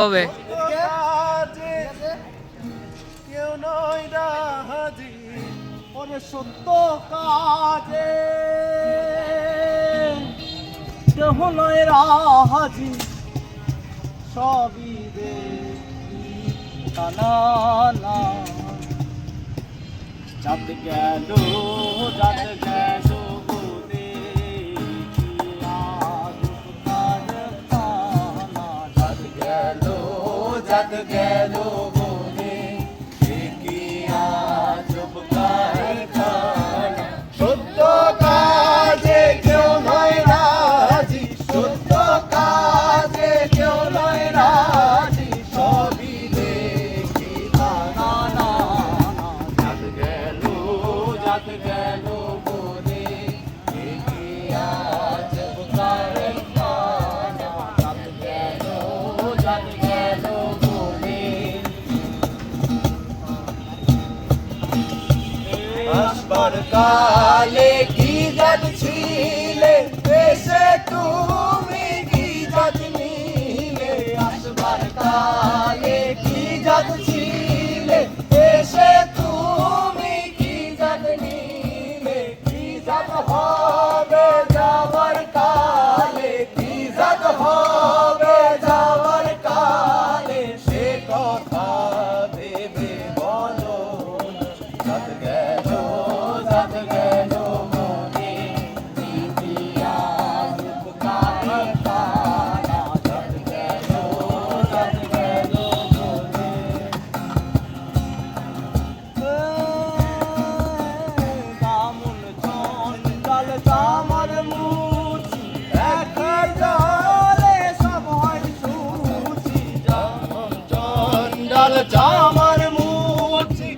হবে কেউ নয় রাজি ওরে সত্য কাজে কেহ নয় রাজি সবই দেখি না যাত গেল বলে যাত গেল বলে কি আজব কারখানা সত্য কাজে কেউ নয় রাজি সত্য কাজে কেউ নয় রাজি সবই দেখি না যাত গেল বলে কি আজব কারখানা যাত গেল বলে আসবার কালে কি জাত ছিলে এসে তুমি কি জাত নিলে আসবার কালে কি জাত ছিলে এসে তুমি কি জাত নিলে কি জাত হবে যাবার কালে কি জাত হবে যাবার কালে সে কথা ভেবে বলো যাত গেল মনে ইতিহাস কারখানা যাত গেল মনে দামুন চন্ডাল চামার মুচি একই জলে সব হয় সুচি দামুন চন্ডাল চামার মুচি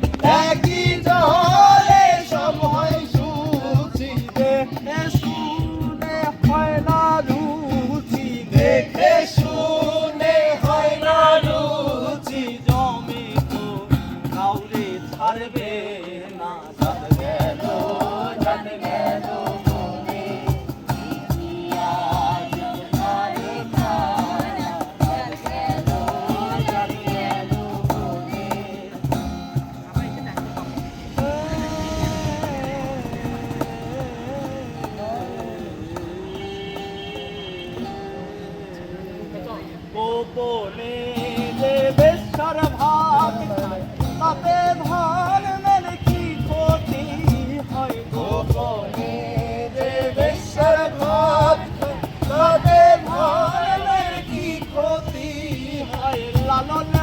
একই জলে সব হয় সুচি দেখে শুনে হয় না রুচি দেখে শুনে হয় না রুচি জমি তো কাউরে ছাড়বে না যাত গেল মনে ইতিহাস কারখানা যাত গেল মনে গোপনে যে বেশার ভাগ তাতে ধান মেলে কি ক্ষতি হয় গোপনে যে বেশার ভাগ তাতে ধান মেলে কি ক্ষতি হয় লালন